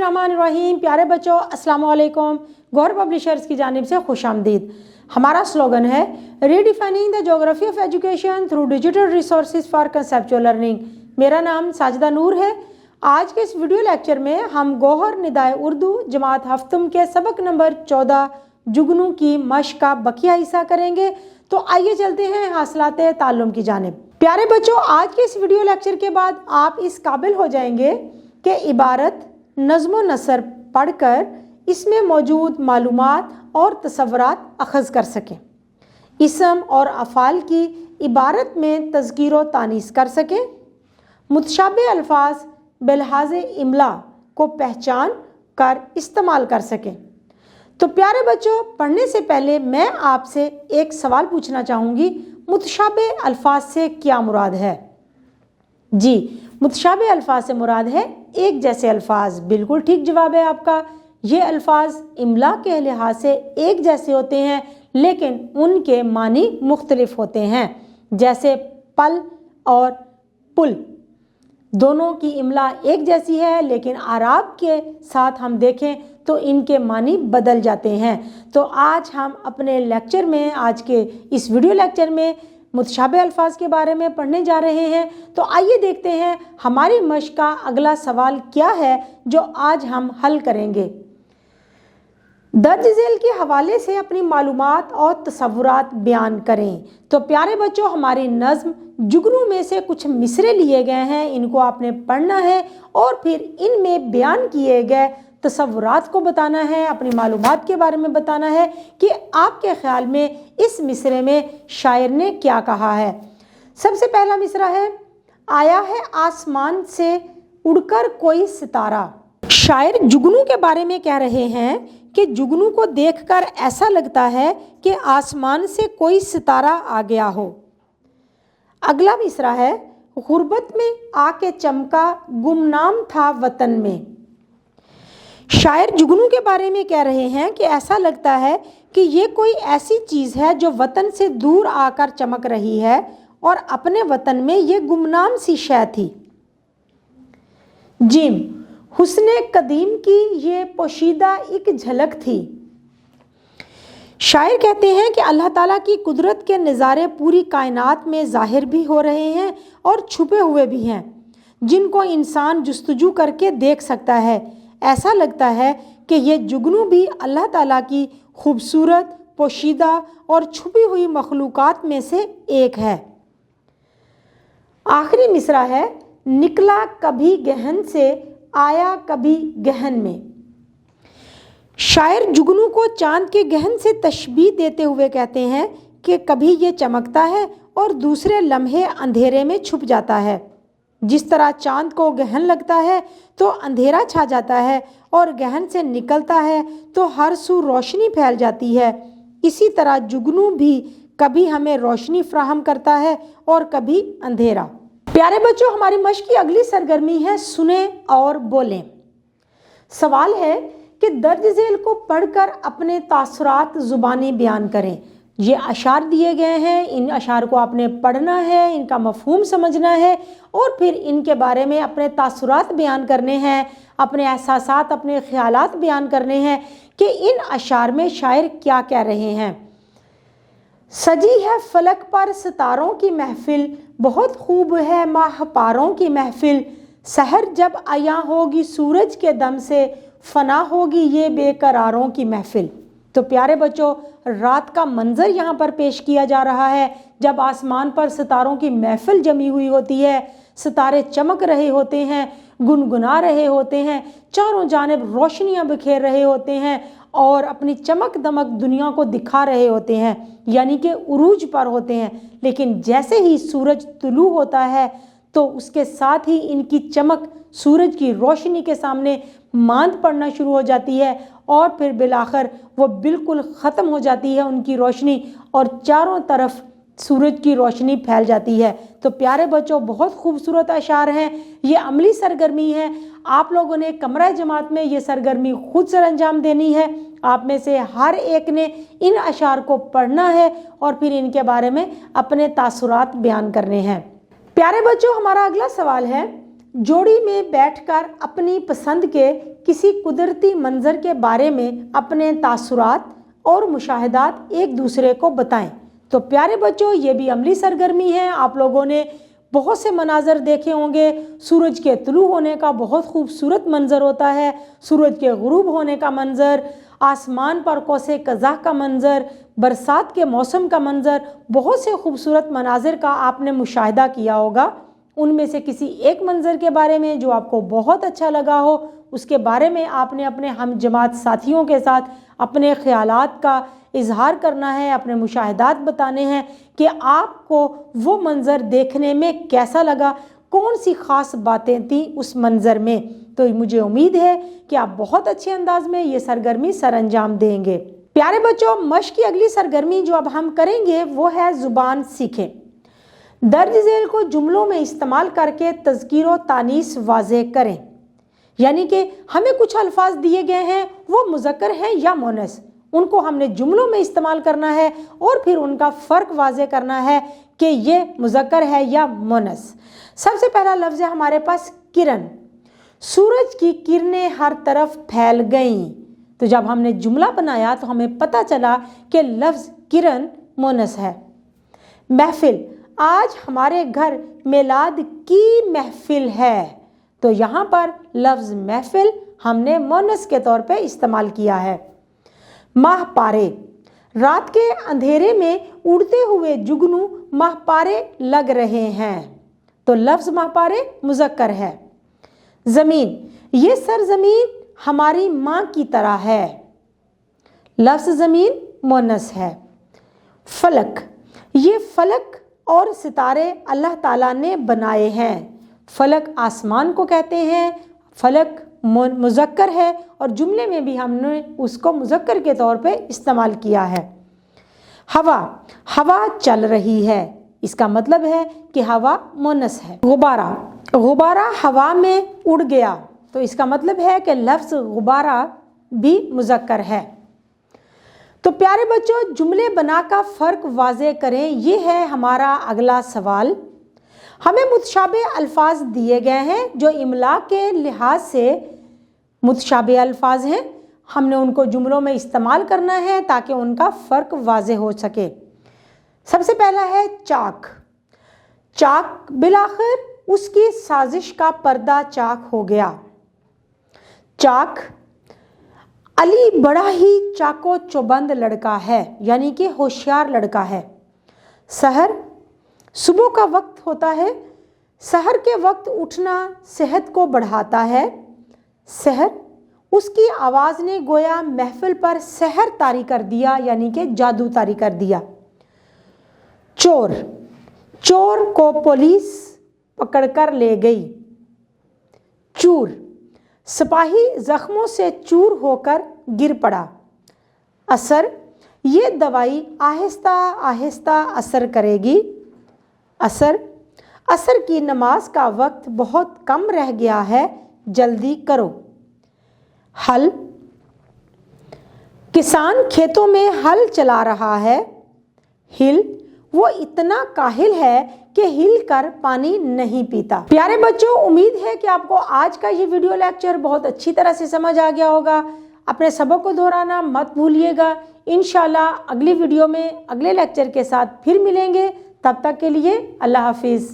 बिस्मिल्लाहिर्रहमानिर्रहीम। प्यारे बच्चों, अस्सलाम वालेकुम। गौहर पब्लिशर्स की जानिब से खुशामदीद। हमारा स्लोगन है redefining the geography of education through digital resources for conceptual learning. मेरा नाम साजिदा नूर है। आज के इस वीडियो लेक्चर में हम गौहर निदाए उर्दू जमात हफ्तम के सबक नंबर 14 जुगनू की मश्क का बकिया हिस्सा करेंगे। तो आइए चलते हैं हासिलाते ताल्लुम की जानिब। प्यारे बच्चों, आज के इस वीडियो लेक्चर के बाद आप इस काबिल हो जाएंगे कि इबारत नज़्म नसर पढ़कर इसमें मौजूद मालूमात और तसव्वुरात अखज़ कर सकें, इसम और अफ़ाल की इबारत में तज़कीर व तानीस कर सकें, मुतशाबे अल्फाज बिलहाज़ इमला को पहचान कर इस्तेमाल कर सकें। तो प्यारे बच्चों, पढ़ने से पहले मैं आपसे एक सवाल पूछना चाहूँगी, मुतशाबे अल्फाज से क्या मुराद है? जी, मुतशाबे अल्फाज से मुराद है एक जैसे अल्फाज। बिल्कुल ठीक जवाब है आपका। ये अल्फाज इमला के लिहाज से एक जैसे होते हैं, लेकिन उनके मानी मुख्तलिफ होते हैं। जैसे पल और पुल, दोनों की इमला एक जैसी है, लेकिन आराब के साथ हम देखें तो इनके मानी बदल जाते हैं। तो आज हम अपने लेक्चर में, आज के इस वीडियो लेक्चर में मुतशाबे अल्फाज के बारे में पढ़ने जा रहे हैं। तो आइए देखते हैं हमारी मश्क का अगला सवाल क्या है जो आज हम हल करेंगे। दर्ज झेल के हवाले से अपनी मालूमात और तसव्वुरात बयान करें। तो प्यारे बच्चों, हमारी नज़्म जुगनू में से कुछ मिसरे लिए गए हैं, इनको आपने पढ़ना है और फिर इनमें बयान किए गए तसव्वुरात को बताना है, अपनी मालूमात के बारे में बताना है कि आपके ख्याल में इस मिसरे में शायर ने क्या कहा है। सबसे पहला मिसरा है, आया है आसमान से उड़कर कोई सितारा। शायर जुगनू के बारे में कह रहे हैं कि जुगनू को देखकर ऐसा लगता है कि आसमान से कोई सितारा आ गया हो। अगला मिसरा है, गुर्बत में आके चमका गुमनाम था वतन में। शायर जुगनू के बारे में कह रहे हैं कि ऐसा लगता है कि ये कोई ऐसी चीज़ है जो वतन से दूर आकर चमक रही है और अपने वतन में ये गुमनाम सी शय थी। जिम, हुस्ने कदीम की ये पोशीदा एक झलक थी। शायर कहते हैं कि अल्लाह ताला की कुदरत के नज़ारे पूरी कायनात में ज़ाहिर भी हो रहे हैं और छुपे हुए भी हैं, जिनको इंसान जुस्तजू करके देख सकता है। ऐसा लगता है कि ये जुगनू भी अल्लाह ताला की खूबसूरत, पोशीदा और छुपी हुई मखलूक़ात में से एक है। आखिरी मिसरा है, निकला कभी गहन से आया कभी गहन में। शायर जुगनू को चांद के गहन से तशबीह देते हुए कहते हैं कि कभी ये चमकता है और दूसरे लम्हे अंधेरे में छुप जाता है। जिस तरह चांद को गहन लगता है तो अंधेरा छा जाता है और गहन से निकलता है तो हर सू रोशनी फैल जाती है, इसी तरह जुगनू भी कभी हमें रोशनी फराहम करता है और कभी अंधेरा। प्यारे बच्चों, हमारी मश्क की अगली सरगर्मी है सुने और बोलें। सवाल है कि दर्ज झेल को पढ़कर अपने तासुरात ज़ुबानी बयान करें। ये अशार दिए गए हैं, इन अशार को आपने पढ़ना है, इनका मफहूम समझना है और फिर इनके बारे में अपने तासुरात बयान करने हैं, अपने एहसासात, अपने ख्यालात बयान करने हैं कि इन अशार में शायर क्या कह रहे हैं। सजी है फलक पर सितारों की महफिल, बहुत खूब है माह पारों की महफिल, सहर जब आया होगी सूरज के दम से, फना होगी ये बेकरारों की महफिल। तो प्यारे बच्चों, रात का मंजर यहाँ पर पेश किया जा रहा है, जब आसमान पर सितारों की महफिल जमी हुई होती है, सितारे चमक रहे होते हैं, गुनगुना रहे होते हैं, चारों जानिब रोशनियाँ बिखेर रहे होते हैं और अपनी चमक दमक दुनिया को दिखा रहे होते हैं, यानी कि उरूज पर होते हैं। लेकिन जैसे ही सूरज तुलू होता है तो उसके साथ ही इनकी चमक सूरज की रोशनी के सामने मांद पड़ना शुरू हो जाती है और फिर बिलाखिर वो बिल्कुल ख़त्म हो जाती है उनकी रोशनी और चारों तरफ सूरज की रोशनी फैल जाती है। तो प्यारे बच्चों, बहुत खूबसूरत अशार हैं, ये अमली सरगर्मी है। आप लोगों ने कमरा जमात में ये सरगर्मी खुद सर अंजाम देनी है। आप में से हर एक ने इन अशार को पढ़ना है और फिर इनके बारे में अपने तासुरात बयान करने हैं। प्यारे बच्चों, हमारा अगला सवाल है, जोड़ी में बैठकर अपनी पसंद के किसी कुदरती मंजर के बारे में अपने तासुरात और मुशाहिदात एक दूसरे को बताएं। तो प्यारे बच्चों, ये भी अमली सरगर्मी है। आप लोगों ने बहुत से मनाजर देखे होंगे। सूरज के तुलू होने का बहुत खूबसूरत मंजर होता है, सूरज के गुरूब होने का मंजर, आसमान पर कौसे कज़ा का मंजर, बरसात के मौसम का मंजर, बहुत से खूबसूरत मनाजिर का आपने मुशाहिदा किया होगा। उनमें से किसी एक मंजर के बारे में जो आपको बहुत अच्छा लगा हो, उसके बारे में आपने अपने हम जमात साथियों के साथ अपने ख्यालात का इजहार करना है, अपने मुशाहिदात बताने हैं कि आपको वो मंज़र देखने में कैसा लगा, कौन सी ख़ास बातें थी उस मंज़र में। तो मुझे उम्मीद है कि आप बहुत अच्छे अंदाज में ये सरगर्मी सर अंजाम देंगे। प्यारे बच्चों, मश्क की अगली सरगर्मी जो अब हम करेंगे वो है ज़ुबान सीखें। दर्ज झेल को जुमलों में इस्तेमाल करके तज़कीर व तानीस वाज़े करें। यानी कि हमें कुछ अल्फाज दिए गए हैं, वो मुज़क्कर हैं या मुअन्नस, उनको हमने जुमलों में इस्तेमाल करना है और फिर उनका फ़र्क वाज़े करना है कि ये मुज़क्कर है या मुअन्नस। सबसे पहला लफ्ज़ है हमारे पास किरण। सूरज की किरणें हर तरफ फैल गईं। तो जब हमने जुमला बनाया तो हमें पता चला कि लफ्ज़ किरण मुअन्नस है। महफिल, आज हमारे घर मिलाद की महफिल है। तो यहाँ पर लफ्ज़ महफिल हमने मुअन्नस के तौर पे इस्तेमाल किया है। माहपारे, रात के अंधेरे में उड़ते हुए जुगनू माहपारे लग रहे हैं। तो लफ्ज़ माहपारे मुज़क्कर है। ज़मीन, ये सरज़मीन हमारी माँ की तरह है। लफ्ज़ ज़मीन मुअन्नस है। फलक, ये फलक और सितारे अल्लाह ताला ने बनाए हैं। फलक आसमान को कहते हैं। फलक मुज़क्कर है और जुमले में भी हमने उसको मुज़क्कर के तौर पे इस्तेमाल किया है। हवा, हवा चल रही है, इसका मतलब है कि हवा मुअन्नस है। गुब्बारा, गुब्बारा हवा में उड़ गया, तो इसका मतलब है कि लफ्ज़ गुब्बारा भी मुज़क्कर है। तो प्यारे बच्चों, जुमले बनाकर फ़र्क वाज़े करें, ये है हमारा अगला सवाल। हमें मुतशाबे अल्फाज दिए गए हैं जो इमला के लिहाज से मुतशाबे अल्फाज हैं। हमने उनको जुमलों में इस्तेमाल करना है ताकि उनका फ़र्क वाज़े हो सके। सबसे पहला है चाक। चाक, बिलाखिर उसकी साजिश का पर्दा चाक हो गया। चाक, अली बड़ा ही चाको चौबंद लड़का है, यानी कि होशियार लड़का है। सहर, सुबह का वक्त होता है। सहर के वक्त उठना सेहत को बढ़ाता है। सहर, उसकी आवाज़ ने गोया महफिल पर सहर तारी कर दिया, यानी कि जादू तारी कर दिया। चोर, चोर को पुलिस पकड़कर ले गई। चूर, सिपाही जख्मों से चूर होकर गिर पड़ा। असर, ये दवाई आहिस्ता आहिस्ता असर करेगी। असर, असर की नमाज का वक्त बहुत कम रह गया है, जल्दी करो। हल, किसान खेतों में हल चला रहा है। हिल, वो इतना काहिल है कि हिल कर पानी नहीं पीता। प्यारे बच्चों, उम्मीद है कि आपको आज का ये वीडियो लेक्चर बहुत अच्छी तरह से समझ आ गया होगा। अपने सबक को दोहराना मत भूलिएगा। इंशाल्लाह अगली वीडियो में अगले लेक्चर के साथ फिर मिलेंगे। तब तक के लिए अल्लाह हाफिज़।